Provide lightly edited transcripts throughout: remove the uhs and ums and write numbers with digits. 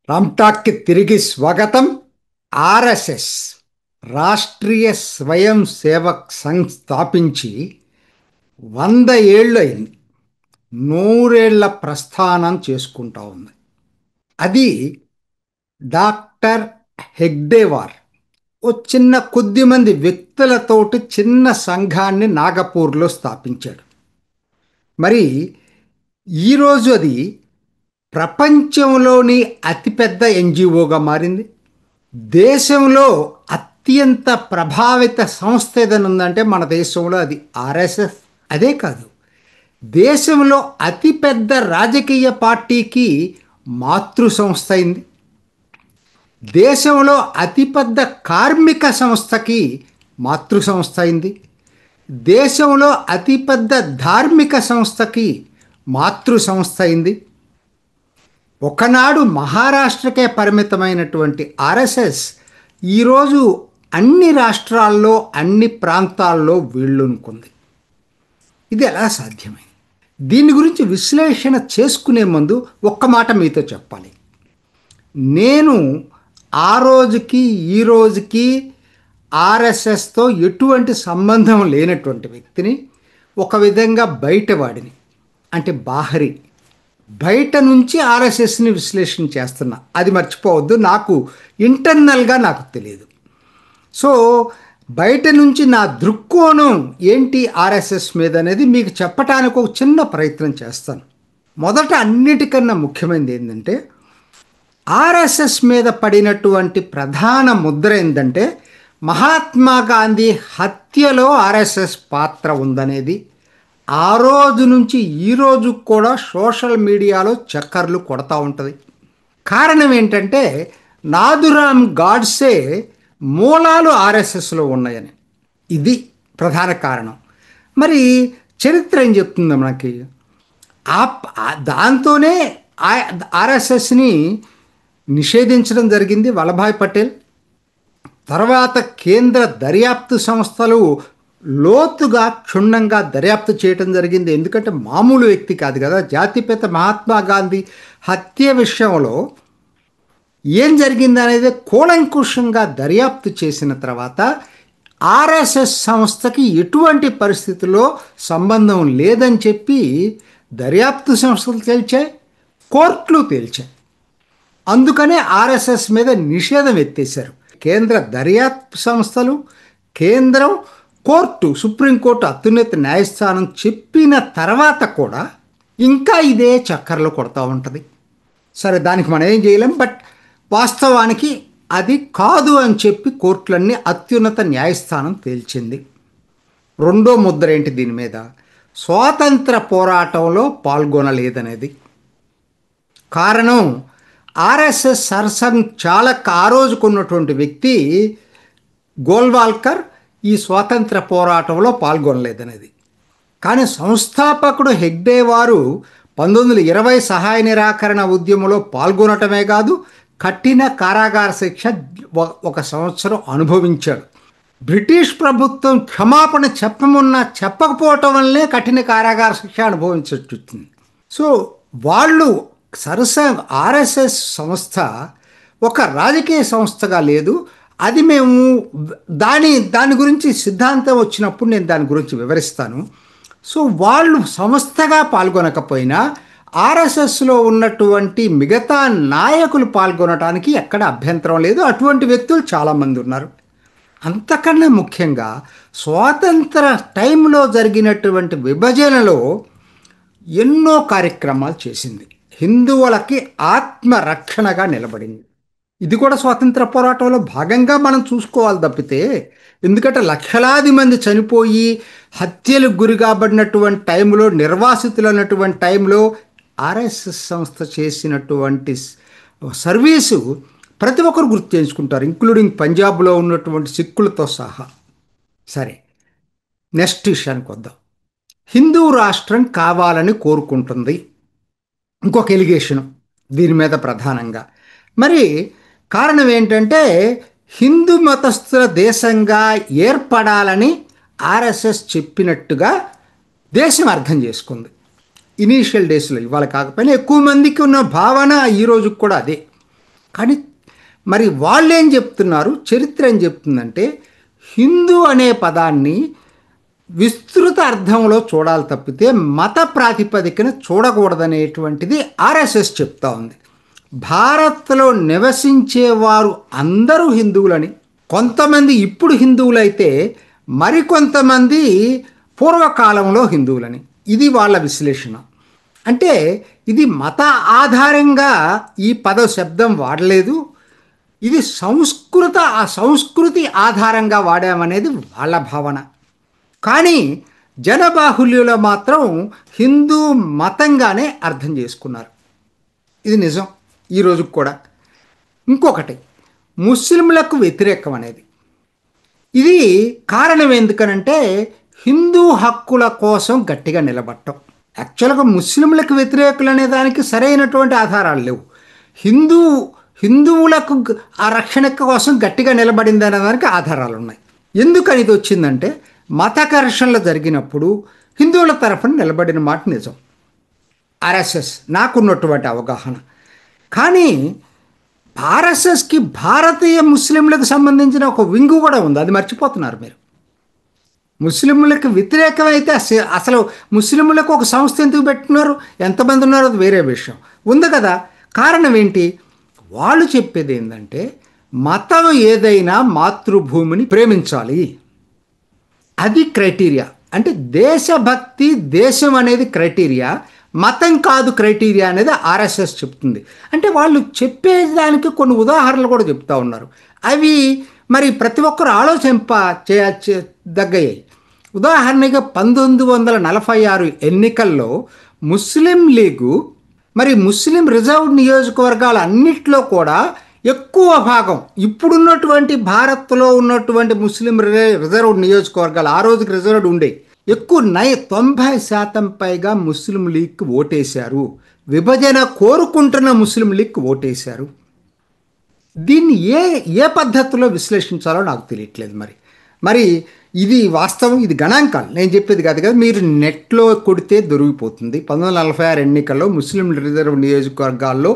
రామ్టాక్కి తిరిగి స్వాగతం. ఆర్ఎస్ఎస్ రాష్ట్రీయ స్వయం సేవక్ సంఘ్ స్థాపించి 100 ఏళ్ళు అయింది. 100 ఏళ్ల ప్రస్థానం చేసుకుంటా ఉంది. అది డాక్టర్ హెగ్డేవార్ ఓ చిన్న కొద్ది మంది వ్యక్తులతోటి చిన్న సంఘాన్ని నాగపూర్లో స్థాపించాడు. మరి ఈరోజు అది ప్రపంచంలోని అతిపెద్ద ఎన్జిఓగా మారింది. దేశంలో అత్యంత ప్రభావిత సంస్థ ఏదైనా ఉందంటే మన దేశంలో అది ఆర్ఎస్ఎస్. అదే కాదు, దేశంలో అతిపెద్ద రాజకీయ పార్టీకి మాతృ సంస్థ అయింది. దేశంలో అతిపెద్ద కార్మిక సంస్థకి మాతృ సంస్థ అయింది. దేశంలో అతిపెద్ద ధార్మిక సంస్థకి మాతృ సంస్థ అయింది. ఒకనాడు మహారాష్ట్రకే పరిమితమైనటువంటి ఆర్ఎస్ఎస్ ఈరోజు అన్ని రాష్ట్రాల్లో అన్ని ప్రాంతాల్లో వీళ్ళునుకుంది. ఇది ఎలా సాధ్యమైంది? దీని గురించి విశ్లేషణ చేసుకునే ముందు ఒక్క మాట మీతో చెప్పాలి. నేను ఆ రోజుకి ఈ రోజుకి ఆర్ఎస్ఎస్తో ఎటువంటి సంబంధం లేనటువంటి వ్యక్తిని, ఒక విధంగా బయటవాడిని, అంటే బాహరి. బయట నుంచి ఆర్ఎస్ఎస్ని విశ్లేషణ చేస్తున్నా, అది మర్చిపోవద్దు. నాకు ఇంటర్నల్గా నాకు తెలియదు. సో బయట నుంచి నా దృక్కోణం ఏంటి ఆర్ఎస్ఎస్ మీద అనేది మీకు చెప్పడానికి ఒక చిన్న ప్రయత్నం చేస్తాను. మొదట అన్నిటికన్నా ముఖ్యమైనది ఏంటంటే, ఆర్ఎస్ఎస్ మీద పడినటువంటి ప్రధాన ముద్ర ఏంటంటే మహాత్మా గాంధీ హత్యలో ఆర్ఎస్ఎస్ పాత్ర ఉందనేది ఆ రోజు నుంచి ఈ రోజు కూడా సోషల్ మీడియాలో చక్కర్లు కొడతా ఉంటుంది. కారణం ఏంటంటే నాథురామ్ గాడ్సే మూలాలు ఆర్ఎస్ఎస్లో ఉన్నాయని. ఇది ప్రధాన కారణం. మరి చరిత్ర ఏం చెప్తుంది మనకి? దాంతోనే ఆర్ఎస్ఎస్ని నిషేధించడం జరిగింది వల్లభాయ్ పటేల్. తర్వాత కేంద్ర దర్యాప్తు సంస్థలు లోతుగా క్షుణ్ణంగా దర్యాప్తు చేయటం జరిగింది. ఎందుకంటే మామూలు వ్యక్తి కాదు కదా. జాతిపిత మహాత్మా గాంధీ హత్య విషయంలో ఏం జరిగింది అనేది కూలంకుషంగా దర్యాప్తు చేసిన తర్వాత ఆర్ఎస్ఎస్ సంస్థకి ఎటువంటి పరిస్థితుల్లో సంబంధం లేదని చెప్పి దర్యాప్తు సంస్థలు తేల్చాయి, కోర్టులు తేల్చాయి. అందుకనే ఆర్ఎస్ఎస్ మీద నిషేధం ఎత్తేశారు. కేంద్ర దర్యాప్తు సంస్థలు, కేంద్రం, కోర్టు, సుప్రీంకోర్టు, అత్యున్నత న్యాయస్థానం చెప్పిన తర్వాత కూడా ఇంకా ఇదే చక్కర్లు కొడతా ఉంటుంది. సరే, దానికి మనం ఏం చేయలేం. బట్ వాస్తవానికి అది కాదు అని చెప్పి కోర్టులన్నీ, అత్యున్నత న్యాయస్థానం తేల్చింది. రెండో ముద్ర ఏంటి దీని మీద? స్వాతంత్ర పోరాటంలో పాల్గొనలేదనేది. కారణం, ఆర్ఎస్ఎస్ సర్సంఘ్ చాలక్ ఆ రోజుకున్నటువంటి వ్యక్తి గోల్వాల్కర్ ఈ స్వాతంత్ర పోరాటంలో పాల్గొనలేదనేది. కానీ సంస్థాపకుడు హెగ్డే వారు 1920 సహాయ నిరాకరణ ఉద్యమంలో పాల్గొనటమే కాదు, కఠిన కారాగార శిక్ష 1 సంవత్సరం అనుభవించాడు. బ్రిటిష్ ప్రభుత్వం క్షమాపణ చెప్పకపోవటం వల్లనే కఠిన కారాగార శిక్ష అనుభవించవచ్చు వచ్చింది. సో వాళ్ళు సర్సంఘ్ ఆర్ఎస్ఎస్ సంస్థ ఒక రాజకీయ సంస్థగా లేదు. అది మేము దాని గురించి సిద్ధాంతం వచ్చినప్పుడు నేను దాని గురించి వివరిస్తాను. సో వాళ్ళు సంస్థగా పాల్గొనకపోయినా ఆర్ఎస్ఎస్లో ఉన్నటువంటి మిగతా నాయకులు పాల్గొనడానికి ఎక్కడ అభ్యంతరం లేదు. అటువంటి వ్యక్తులు చాలామంది ఉన్నారు. అంతకన్నా ముఖ్యంగా స్వాతంత్ర టైంలో జరిగినటువంటి విభజనలో ఎన్నో కార్యక్రమాలు చేసింది. హిందువులకి ఆత్మరక్షణగా నిలబడింది. ఇది కూడా స్వాతంత్ర పోరాటంలో భాగంగా మనం చూసుకోవాలి తప్పితే, ఎందుకంటే లక్షలాది మంది చనిపోయి హత్యలకు గురి కాబడినటువంటి టైంలో, నిర్వాసితులు అన్నటువంటి టైంలో ఆర్ఎస్ఎస్ సంస్థ చేసినటువంటి సర్వీసు ప్రతి ఒక్కరు గుర్తు చేసుకుంటారు, ఇంక్లూడింగ్ పంజాబ్లో ఉన్నటువంటి సిక్కులతో సహా. సరే, నెక్స్ట్ విషయానికి వద్దాం. హిందూ రాష్ట్రం కావాలని కోరుకుంటుంది, ఇంకొక ఎలిగేషను దీని మీద ప్రధానంగా. మరి కారణం ఏంటంటే హిందూ మతస్థుల దేశంగా ఏర్పడాలని ఆర్ఎస్ఎస్ చెప్పినట్టుగా దేశం అర్థం చేసుకుంది. ఇనీషియల్ డేస్లో, ఇవాళ కాకపోయినా ఎక్కువ మందికి ఉన్న భావన ఈరోజు కూడా అదే. కానీ మరి వాళ్ళు ఏం చెప్తున్నారు, చరిత్ర ఏం చెప్తుందంటే హిందూ అనే పదాన్ని విస్తృత అర్థంలో చూడాలి తప్పితే మత ప్రాతిపదికన చూడకూడదనేటువంటిది ఆర్ఎస్ఎస్ చెప్తా ఉంది. భారత్లో నివసించేవారు అందరూ హిందువులని, కొంతమంది ఇప్పుడు హిందువులైతే మరికొంతమంది పూర్వకాలంలో హిందువులని, ఇది వాళ్ళ విశ్లేషణ. అంటే ఇది మత ఆధారంగా ఈ పద శబ్దం వాడలేదు, ఇది ఆ సంస్కృతి ఆధారంగా వాడామనేది వాళ్ళ భావన. కానీ జనబాహుల్యంలో మాత్రం హిందూ మతంగానే అర్థం చేసుకున్నారు. ఇది నిజం ఈ రోజుకి కూడా. ఇంకొకటి, ముస్లింలకు వ్యతిరేకం అనేది ఇది కారణం ఎందుకనంటే హిందూ హక్కుల కోసం గట్టిగా నిలబడటం. యాక్చువల్గా ముస్లింలకు వ్యతిరేకులు అనే దానికి సరైనటువంటి ఆధారాలు లేవు. హిందువులకు ఆ రక్షణ కోసం గట్టిగా నిలబడింది అనే దానికి ఆధారాలు ఉన్నాయి. ఎందుకని ఇది వచ్చిందంటే మత ఘర్షణలు జరిగినప్పుడు హిందువుల తరఫున నిలబడిన మాట నిజం, ఆర్ఎస్ఎస్ నాకున్నటువంటి అవగాహన. కానీ ఆర్ఎస్ఎస్కి భారతీయ ముస్లింలకు సంబంధించిన ఒక వింగు కూడా ఉంది, అది మర్చిపోతున్నారు మీరు. ముస్లింలకు వ్యతిరేకమైతే అసలు ముస్లింలకు ఒక సంస్థ ఎందుకు పెట్టుకున్నారు, ఎంతమంది ఉన్నారో అది వేరే విషయం ఉంది కదా. కారణం ఏంటి, వాళ్ళు చెప్పేది ఏంటంటే మతం ఏదైనా మాతృభూమిని ప్రేమించాలి, అది క్రైటీరియా. అంటే దేశభక్తి, దేశం అనేది క్రైటీరియా, మతం కాదు క్రైటీరియా అనేది ఆర్ఎస్ఎస్ చెప్తుంది. అంటే వాళ్ళు చెప్పేదానికి కొన్ని ఉదాహరణలు కూడా చెప్తా ఉన్నారు. అవి మరి ప్రతి ఒక్కరు దగ్గయ్యాయి. ఉదాహరణగా 1946 ఎన్నికల్లో ముస్లిం లీగు మరి ముస్లిం రిజర్వ్డ్ నియోజకవర్గాలు అన్నిట్లో కూడా ఎక్కువ భాగం ఇప్పుడున్నటువంటి భారత్లో ఉన్నటువంటి ముస్లిం రిజర్వ్డ్ నియోజకవర్గాలు, ఆ రోజుకి రిజర్వ్డ్ ఉండే ఎక్కువ 90% పైగా ముస్లిం లీగ్కి ఓటేశారు. విభజన కోరుకుంటున్న ముస్లిం లీగ్కి ఓటేశారు. దీన్ని ఏ పద్ధతిలో విశ్లేషించాలో నాకు తెలియట్లేదు. మరి ఇది వాస్తవం, ఇది గణాంకాలు, నేను చెప్పేది కాదు కదా. మీరు నెట్లో కొడితే దొరికిపోతుంది. 1946 ఎన్నికల్లో ముస్లిం రిజర్వ్ నియోజకవర్గాల్లో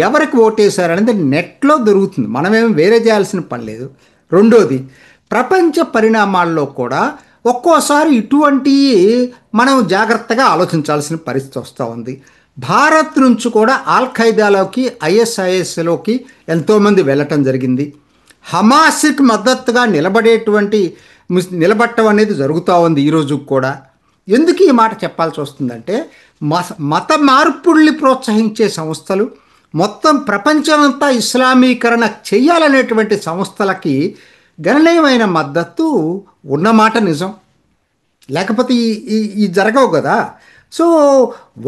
ఎవరికి ఓటేశారనేది నెట్లో దొరుకుతుంది, మనమేమి వేరే చేయాల్సిన పని లేదు. రెండోది, ప్రపంచ పరిణామాల్లో కూడా ఒక్కోసారి ఇటువంటి మనం జాగ్రత్తగా ఆలోచించాల్సిన పరిస్థితి వస్తూ ఉంది. భారత్ నుంచి కూడా ఆల్ ఖైదాలోకి, ఐఎస్ఐఎస్లోకి ఎంతోమంది వెళ్ళటం జరిగింది. హమాస్కి మద్దతుగా నిలబడటం అనేది జరుగుతూ ఉంది ఈరోజు కూడా. ఎందుకు ఈ మాట చెప్పాల్సి వస్తుందంటే మత మార్పుల్ని ప్రోత్సహించే సంస్థలు, మొత్తం ప్రపంచమంతా ఇస్లామీకరణ చెయ్యాలనేటువంటి సంస్థలకి గణనీయమైన మద్దతు ఉన్నమాట నిజం, లేకపోతే ఈ జరగవు కదా. సో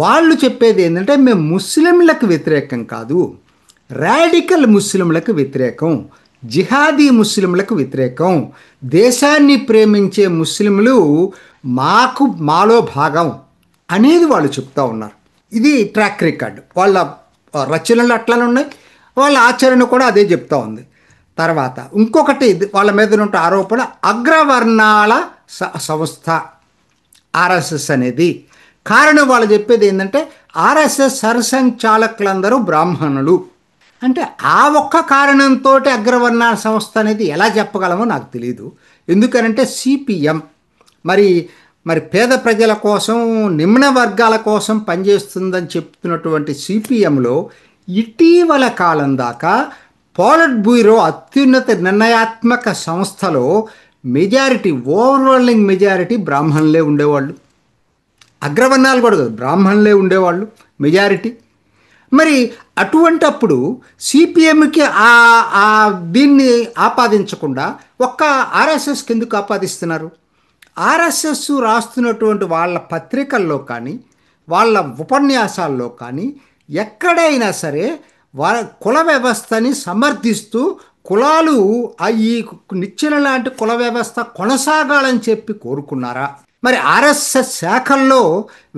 వాళ్ళు చెప్పేది ఏంటంటే మేము ముస్లింలకు వ్యతిరేకం కాదు, రాడికల్ ముస్లింలకు వ్యతిరేకం, జిహాదీ ముస్లింలకు వ్యతిరేకం, దేశాన్ని ప్రేమించే ముస్లింలు మాలో భాగం అనేది వాళ్ళు చెప్తా ఉన్నారు. ఇది ట్రాక్ రికార్డు, వాళ్ళ రచనలు అట్లానే ఉన్నాయి, వాళ్ళ ఆచరణ కూడా అదే చెప్తా ఉంది. తర్వాత ఇంకొకటి వాళ్ళ మీద ఉన్న ఆరోపణ, అగ్రవర్ణాల సంస్థ ఆర్ఎస్ఎస్ అనేది. కారణం వాళ్ళు చెప్పేది ఏంటంటే ఆర్ఎస్ఎస్ సరసంచాలకులందరూ బ్రాహ్మణులు. అంటే ఆ ఒక్క కారణంతో అగ్రవర్ణాల సంస్థ అనేది ఎలా చెప్పగలమో నాకు తెలియదు. ఎందుకనంటే సిపిఎం మరి పేద ప్రజల కోసం, నిమ్న వర్గాల కోసం పనిచేస్తుందని చెప్తున్నటువంటి సిపిఎంలో ఇటీవల కాలం దాకా పోలిట్ బ్యూరో అత్యున్నత నిర్ణయాత్మక సంస్థలో ఓవర్వెల్మింగ్ మెజారిటీ బ్రాహ్మణులే ఉండేవాళ్ళు. అగ్రవర్ణాలు కూడా కాదు, బ్రాహ్మణులే ఉండేవాళ్ళు మెజారిటీ. మరి అటువంటప్పుడు సిపిఎంకి దీన్ని ఆపాదించకుండా ఒక్క ఆర్ఎస్ఎస్కి ఎందుకు ఆపాదిస్తున్నారు? ఆర్ఎస్ఎస్ రాస్తున్నటువంటి వాళ్ళ పత్రికల్లో కానీ, వాళ్ళ ఉపన్యాసాల్లో కానీ ఎక్కడైనా సరే కుల వ్యవస్థని సమర్థిస్తూ కులాలు ఈ నిచ్చెన లాంటి కుల వ్యవస్థ కొనసాగాలని చెప్పి కోరుకున్నారా? మరి ఆర్ఎస్ఎస్ శాఖల్లో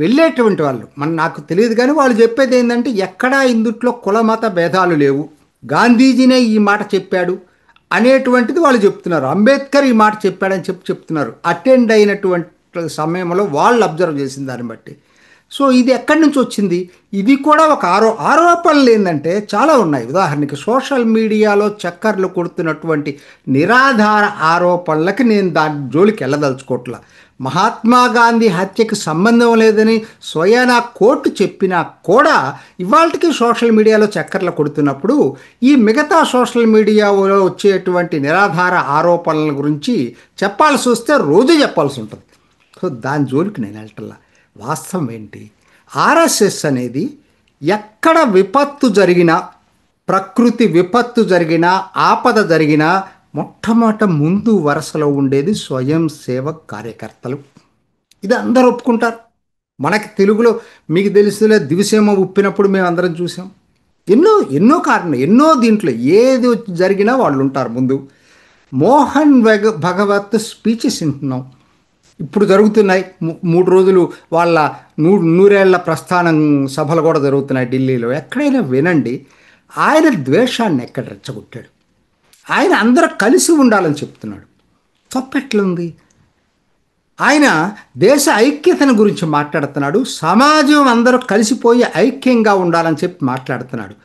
వెళ్ళేటువంటి వాళ్ళు నాకు తెలియదు, కానీ వాళ్ళు చెప్పేది ఏంటంటే ఎక్కడా ఇందుట్లో కులమత భేదాలు లేవు, గాంధీజీనే ఈ మాట చెప్పాడు అనేటువంటిది వాళ్ళు చెప్తున్నారు. అంబేద్కర్ ఈ మాట చెప్పాడని చెప్తున్నారు అటెండ్ అయినటువంటి సమయంలో వాళ్ళు అబ్జర్వ్ చేసిన దాన్ని బట్టి. సో ఇది ఎక్కడి నుంచి వచ్చింది? ఇది కూడా ఒక ఆరోపణలు ఏంటంటే చాలా ఉన్నాయి. ఉదాహరణకి సోషల్ మీడియాలో చక్కర్లు కొడుతున్నటువంటి నిరాధార ఆరోపణలకి నేను దాని జోలికి వెళ్ళదలుచుకోవట్లా. మహాత్మా గాంధీ హత్యకి సంబంధం లేదని స్వయానా కోర్టు చెప్పినా కూడా ఇవాళకి సోషల్ మీడియాలో చక్కర్లు కొడుతున్నప్పుడు ఈ మిగతా సోషల్ మీడియాలో వచ్చేటువంటి నిరాధార ఆరోపణల గురించి చెప్పాల్సి వస్తే రోజు చెప్పాల్సి ఉంటుంది. సో దాని జోలికి నేను వెళ్ళటల్లా. వాస్తవం ఏంటి? ఆర్ఎస్ఎస్ అనేది ఎక్కడ విపత్తు జరిగినా, ప్రకృతి విపత్తు జరిగినా, ఆపద జరిగినా మొట్టమొదట ముందు వరుసలో ఉండేది స్వయం సేవక్ కార్యకర్తలు. ఇది అందరూ ఒప్పుకుంటారు. మనకి తెలుగులో మీకు తెలుసులే, దివిసీమ ఉప్పినప్పుడు మేము అందరం చూసాం. ఎన్నో కారణం, ఎన్నో దీంట్లో ఏది జరిగినా వాళ్ళు ఉంటారు ముందు. మోహన్ భగవత్ స్పీచెస్ వింటున్నాం, ఇప్పుడు జరుగుతున్నాయి. 3 రోజులు వాళ్ళ 100 ఏళ్ల ప్రస్థానం సభలు కూడా జరుగుతున్నాయి ఢిల్లీలో. ఎక్కడైనా వినండి, ఆయన ద్వేషాన్ని ఎక్కడ రెచ్చగొట్టాడు? ఆయన అందరూ కలిసి ఉండాలని చెప్తున్నాడు. తప్పెట్లుంది? ఆయన దేశ ఐక్యతను గురించి మాట్లాడుతున్నాడు. సమాజం అందరూ కలిసిపోయి ఐక్యంగా ఉండాలని చెప్పి మాట్లాడుతున్నాడు.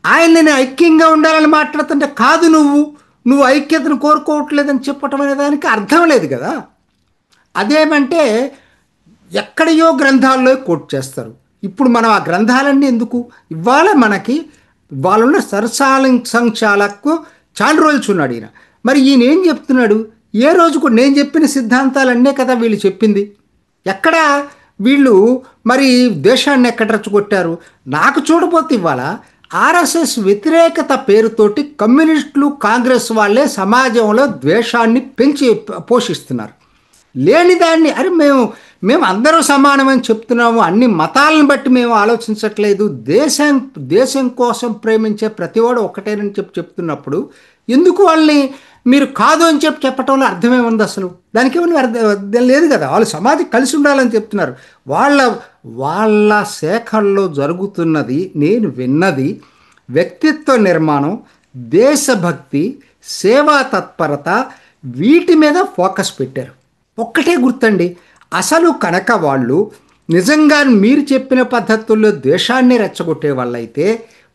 ఆయన నేను ఐక్యంగా ఉండాలని మాట్లాడుతుంటే కాదు, నువ్వు ఐక్యతను కోరుకోవట్లేదని చెప్పటం అనే దానికి అర్థం లేదు కదా. అదేమంటే ఎక్కడయో గ్రంథాల్లో కోట్ చేస్తారు. ఇప్పుడు మనం ఆ గ్రంథాలన్నీ ఎందుకు? ఇవాళ సంచాలకు చాలా రోజులు ఉన్నాడు ఈయన. మరి ఈయన ఏం చెప్తున్నాడు? ఏ రోజు కూడా నేను చెప్పిన సిద్ధాంతాలన్నే కదా వీళ్ళు చెప్పింది. ఎక్కడ వీళ్ళు మరి దేశాన్ని ఎక్కడ రెచ్చగొట్టారు? నాకు చూడబోతే ఇవాళ ఆర్ఎస్ఎస్ వ్యతిరేకత పేరుతోటి కమ్యూనిస్టులు, కాంగ్రెస్ వాళ్ళే సమాజంలో ద్వేషాన్ని పెంచి పోషిస్తున్నారు. లేని దాన్ని మేము అందరూ సమానమని చెప్తున్నాము, అన్ని మతాలను బట్టి మేము ఆలోచించట్లేదు, దేశం కోసం ప్రేమించే ప్రతివాడు ఒక్కటేనని చెప్తున్నప్పుడు ఎందుకు వాళ్ళని మీరు కాదు అని చెప్పటంలో అర్థమేముంది? అసలు దానికి ఏమైనా అర్థం లేదు కదా. వాళ్ళు సమాజం కలిసి ఉండాలని చెప్తున్నారు. వాళ్ళ శాఖల్లో జరుగుతున్నది, నేను విన్నది వ్యక్తిత్వ నిర్మాణం, దేశభక్తి, సేవా తత్పరత, వీటి మీద ఫోకస్ పెట్టారు. ఒక్కటే గుర్తండి, అసలు కనుక వాళ్ళు నిజంగా మీరు చెప్పిన పద్ధతుల్లో దేశాన్ని రెచ్చగొట్టే వాళ్ళైతే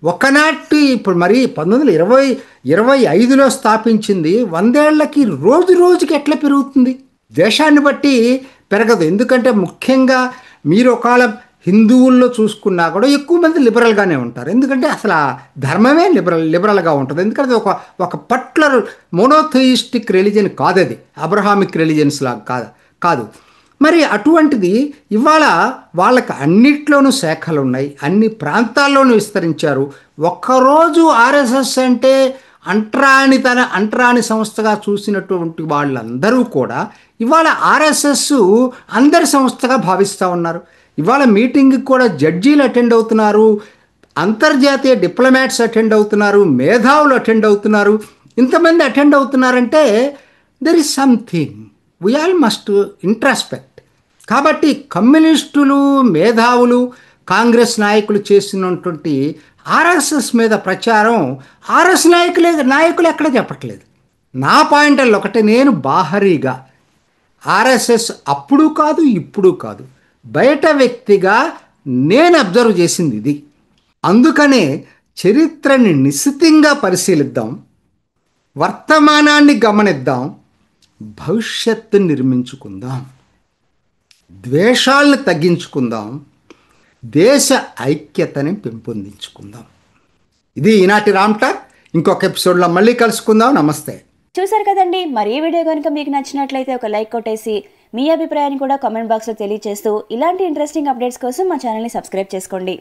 ఒకనాటి ఇప్పుడు మరి 1925లో స్థాపించింది 100 ఏళ్లకి రోజుకి ఎట్లా పెరుగుతుంది? దేశాన్ని బట్టి పెరగదు. ఎందుకంటే ముఖ్యంగా మీరు ఒకవేళ హిందువుల్లో చూసుకున్నా కూడా ఎక్కువ మంది లిబరల్గానే ఉంటారు. ఎందుకంటే అసలు ఆ ధర్మమే లిబరల్గా ఉంటుంది. ఎందుకంటే ఒక పర్టికులర్ మోనోథయిస్టిక్ రిలీజియన్ కాదు, అది అబ్రహామిక్ రిలీజియన్స్ లాగా కాదు. మరి అటువంటిది ఇవాళ వాళ్ళకి అన్నిట్లోనూ శాఖలు ఉన్నాయి, అన్ని ప్రాంతాల్లోనూ విస్తరించారు. ఒక్కరోజు ఆర్ఎస్ఎస్ అంటే అంటరాని సంస్థగా చూసినటువంటి వాళ్ళందరూ కూడా ఇవాళ ఆర్ఎస్ఎస్ అందరి సంస్థగా భావిస్తూ ఉన్నారు. ఇవాళ మీటింగ్కి కూడా జడ్జీలు అటెండ్ అవుతున్నారు, అంతర్జాతీయ డిప్లొమాట్స్ అటెండ్ అవుతున్నారు, మేధావులు అటెండ్ అవుతున్నారు. ఇంతమంది అటెండ్ అవుతున్నారంటే there is something we all must introspect. కాబట్టి కమ్యూనిస్టులు, మేధావులు, కాంగ్రెస్ నాయకులు చేసినటువంటి ఆర్ఎస్ఎస్ మీద ప్రచారం ఆర్ఎస్ నాయకులు ఎక్కడ చెప్పట్లేదు. నా పాయింట్లో ఒకటి, నేను బాహరీగా ఆర్ఎస్ఎస్ అప్పుడు కాదు ఇప్పుడు కాదు, బయట వ్యక్తిగా నేను అబ్జర్వ్ చేసింది ఇది. అందుకనే చరిత్రని నిశితంగా పరిశీలిద్దాం, వర్తమానాన్ని గమనిద్దాం, భవిష్యత్తు నిర్మించుకుందాం, ద్వేషాలను తగ్గించుకుందాం, దేశ ఐక్యతని పెంపొందించుకుందాం. ఇది ఈనాటి రామ్ టాక్. ఇంకొక ఎపిసోడ్లో మళ్ళీ కలుసుకుందాం. నమస్తే. చూసారు కదండి, మరి ఈ వీడియో కనుక మీకు నచ్చినట్లయితే ఒక లైక్ కొట్టేసి మీ అభిప్రాయాన్ని కూడా కామెంట్ బాక్స్లో తెలియజేస్తూ ఇలాంటి ఇంట్రెస్టింగ్ అప్డేట్స్ కోసం మా ఛానల్ని సబ్స్క్రైబ్ చేసుకోండి.